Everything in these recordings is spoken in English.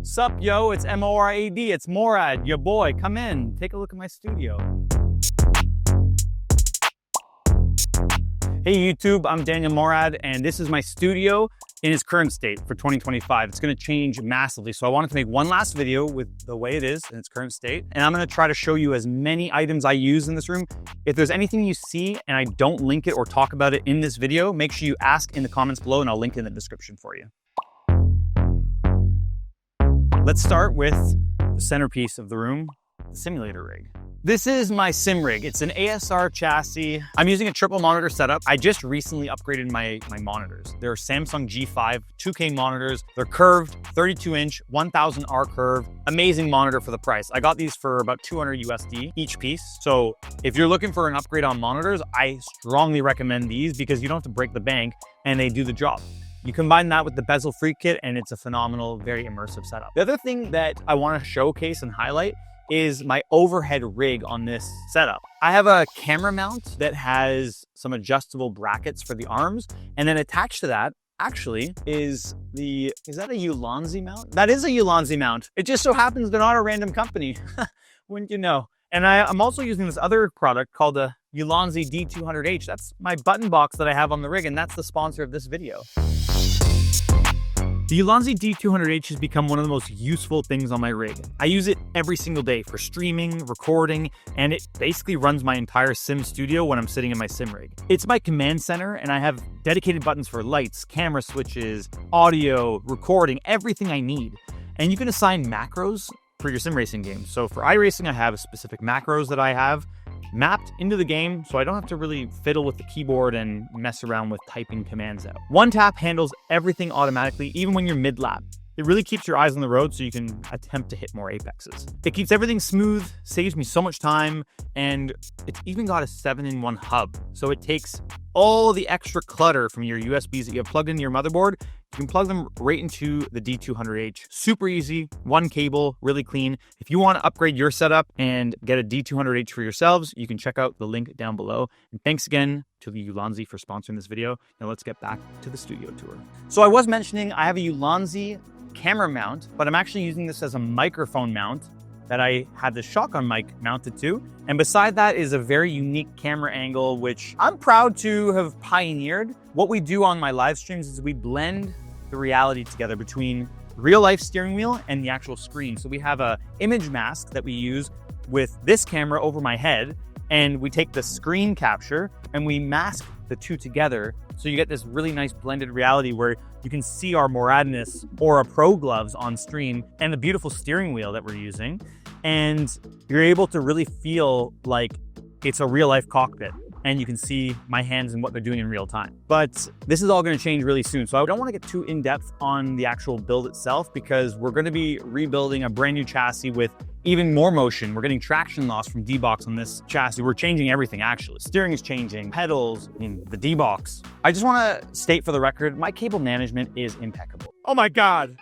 Sup, yo, it's Morad, it's Morad, your boy. Come in, take a look at my studio. Hey YouTube, I'm Daniel Morad, and this is my studio in its current state for 2025. It's gonna change massively. So I wanted to make one last video with the way it is in its current state. And I'm gonna try to show you as many items I use in this room. If there's anything you see and I don't link it or talk about it in this video, make sure you ask in the comments below and I'll link it in the description for you. Let's start with the centerpiece of the room, the simulator rig. This is my sim rig. It's an ASR chassis. I'm using a triple monitor setup. I just recently upgraded my monitors. They're Samsung G5 2K monitors. They're curved, 32-inch, 1000R curve. Amazing monitor for the price. I got these for about 200 USD each piece. So if you're looking for an upgrade on monitors, I strongly recommend these because you don't have to break the bank and they do the job. You combine that with the bezel-free kit and it's a phenomenal, very immersive setup. The other thing that I want to showcase and highlight is my overhead rig on this setup. I have a camera mount that has some adjustable brackets for the arms, and then attached to that actually is that a Ulanzi mount? That is a Ulanzi mount. It just so happens they're not a random company, wouldn't you know? And I'm also using this other product called the Ulanzi D200H. That's my button box that I have on the rig, and that's the sponsor of this video. The Ulanzi D200H has become one of the most useful things on my rig. I use it every single day for streaming, recording, and it basically runs my entire sim studio when I'm sitting in my sim rig. It's my command center, and I have dedicated buttons for lights, camera switches, audio, recording, everything I need. And you can assign macros for your sim racing games. So for iRacing, I have specific macros that I have mapped into the game, so I don't have to really fiddle with the keyboard and mess around with typing commands out. One tap handles everything automatically, even when you're mid-lap. It really keeps your eyes on the road so you can attempt to hit more apexes. It keeps everything smooth, saves me so much time, and it's even got a 7-in-1 hub. So it takes all the extra clutter from your USBs that you have plugged into your motherboard. You can plug them right into the D200H. Super easy, one cable, really clean. If you want to upgrade your setup and get a D200H for yourselves, you can check out the link down below. And thanks again to the Ulanzi for sponsoring this video. Now let's get back to the studio tour. So I was mentioning I have a Ulanzi camera mount, but I'm actually using this as a microphone mount that I had the shotgun mic mounted to. And beside that is a very unique camera angle, which I'm proud to have pioneered. What we do on my live streams is we blend the reality together between real life steering wheel and the actual screen. So we have a image mask that we use with this camera over my head, and we take the screen capture and we mask the two together. So you get this really nice blended reality where you can see our Moradness Aura Pro gloves on stream and the beautiful steering wheel that we're using. And you're able to really feel like it's a real life cockpit and you can see my hands and what they're doing in real time. But this is all gonna change really soon. So I don't wanna get too in-depth on the actual build itself because we're gonna be rebuilding a brand new chassis with even more motion. We're getting traction loss from D-Box on this chassis. We're changing everything actually. Steering is changing, pedals, the D-Box. I just wanna state for the record, my cable management is impeccable. Oh my God,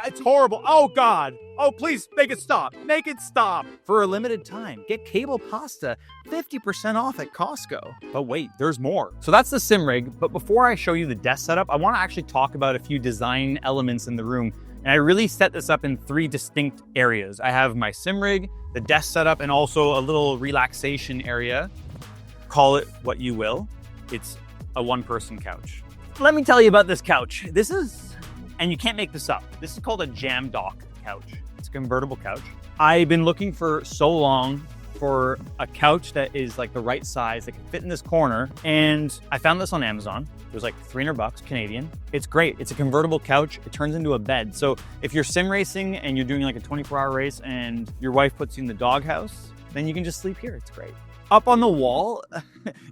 it's horrible. Oh God, oh please make it stop, make it stop. For a limited time, get cable pasta 50% off at Costco. But wait, there's more. So that's the sim rig, but before I show you the desk setup, I wanna actually talk about a few design elements in the room. And I really set this up in 3 distinct areas. I have my sim rig, the desk setup, and also a little relaxation area. Call it what you will. It's a one-person couch. Let me tell you about this couch. This is, and you can't make this up, this is called a jam dock couch. It's a convertible couch. I've been looking for so long for a couch that is like the right size that can fit in this corner. And I found this on Amazon. It was like 300 bucks Canadian. It's great. It's a convertible couch. It turns into a bed. So if you're sim racing and you're doing like a 24-hour race and your wife puts you in the doghouse, then you can just sleep here. It's great. Up on the wall,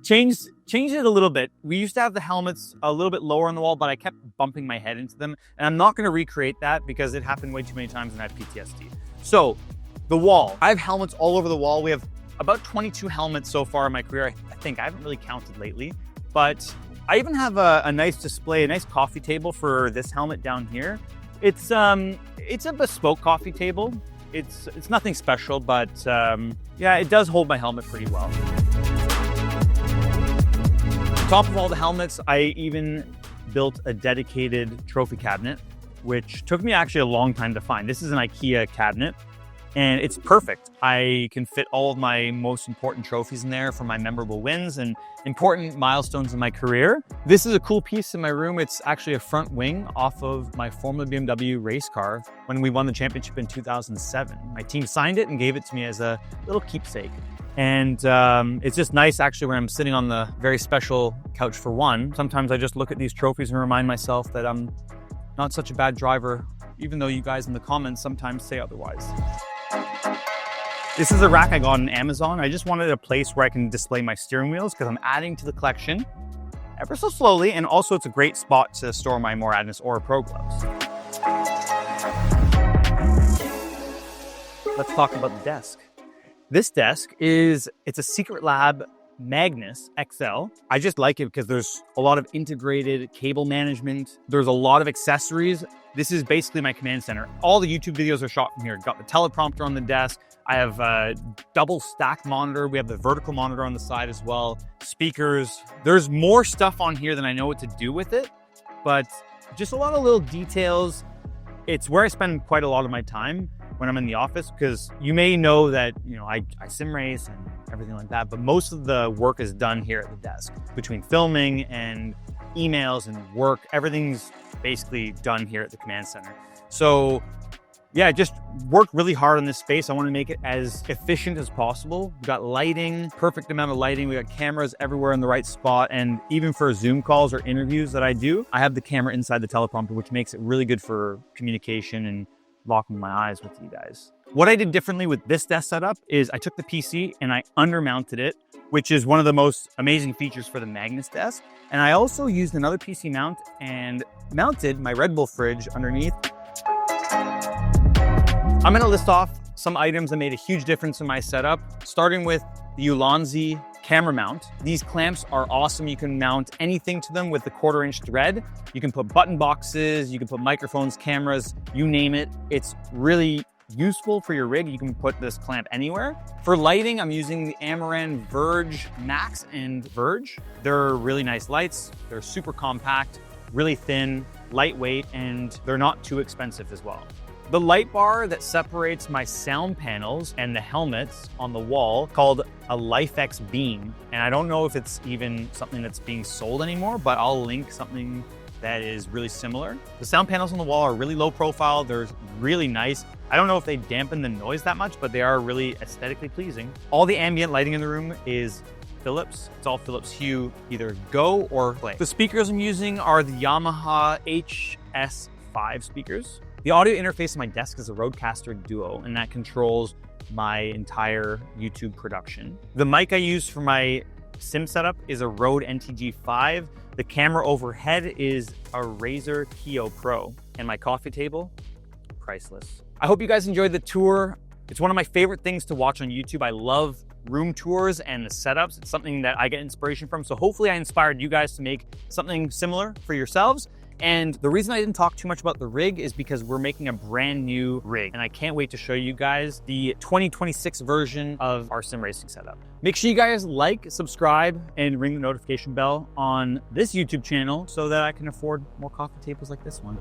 changed it a little bit. We used to have the helmets a little bit lower on the wall, but I kept bumping my head into them. And I'm not gonna recreate that because it happened way too many times and I have PTSD. So the wall, I have helmets all over the wall. We have about 22 helmets so far in my career. I think I haven't really counted lately, but I even have a nice display, a nice coffee table for this helmet down here. It's a bespoke coffee table. It's nothing special, but yeah, it does hold my helmet pretty well. On top of all the helmets, I even built a dedicated trophy cabinet which took me actually a long time to find. This is an IKEA cabinet, and it's perfect. I can fit all of my most important trophies in there for my memorable wins and important milestones in my career. This is a cool piece in my room. It's actually a front wing off of my Formula BMW race car when we won the championship in 2007. My team signed it and gave it to me as a little keepsake. And it's just nice actually when I'm sitting on the very special couch for one. Sometimes I just look at these trophies and remind myself that I'm not such a bad driver, even though you guys in the comments sometimes say otherwise. This is a rack I got on Amazon. I just wanted a place where I can display my steering wheels because I'm adding to the collection ever so slowly. And also it's a great spot to store my Morad Aura Pro gloves. Let's talk about the desk. This desk it's a Secret Lab Magnus XL. I just like it because there's a lot of integrated cable management. There's a lot of accessories. This is basically my command center. All the YouTube videos are shot from here. Got the teleprompter on the desk. I have a double stacked monitor. We have the vertical monitor on the side as well. Speakers. There's more stuff on here than I know what to do with it, but just a lot of little details. It's where I spend quite a lot of my time when I'm in the office, because you may know that, I sim race and everything like that, but most of the work is done here at the desk. Between filming and emails and work, everything's basically done here at the command center. So yeah, I just worked really hard on this space. I want to make it as efficient as possible. We got lighting, perfect amount of lighting. We got cameras everywhere in the right spot. And even for Zoom calls or interviews that I do, I have the camera inside the teleprompter, which makes it really good for communication and locking my eyes with you guys. What I did differently with this desk setup is I took the PC and I undermounted it, which is one of the most amazing features for the Magnus desk. And I also used another PC mount and mounted my Red Bull fridge underneath. I'm gonna list off some items that made a huge difference in my setup, starting with the Ulanzi camera mount. These clamps are awesome. You can mount anything to them with the 1/4-inch thread. You can put button boxes, you can put microphones, cameras, you name it. It's really useful for your rig. You can put this clamp anywhere. For lighting, I'm using the Amaran Verge Max and Verge. They're really nice lights. They're super compact, really thin, lightweight, and they're not too expensive as well. The light bar that separates my sound panels and the helmets on the wall, called a LifeX Beam. And I don't know if it's even something that's being sold anymore, but I'll link something that is really similar. The sound panels on the wall are really low profile. They're really nice. I don't know if they dampen the noise that much, but they are really aesthetically pleasing. All the ambient lighting in the room is Philips. It's all Philips Hue, either Go or Play. The speakers I'm using are the Yamaha HS5 speakers. The audio interface on my desk is a Rodecaster Duo, and that controls my entire YouTube production. The mic I use for my sim setup is a Rode NTG5. The camera overhead is a Razer Kio Pro. And my coffee table, priceless. I hope you guys enjoyed the tour. It's one of my favorite things to watch on YouTube. I love room tours and the setups. It's something that I get inspiration from. So hopefully I inspired you guys to make something similar for yourselves. And the reason I didn't talk too much about the rig is because we're making a brand new rig, and I can't wait to show you guys the 2026 version of our sim racing setup. Make sure you guys like, subscribe, and ring the notification bell on this YouTube channel so that I can afford more coffee tables like this one.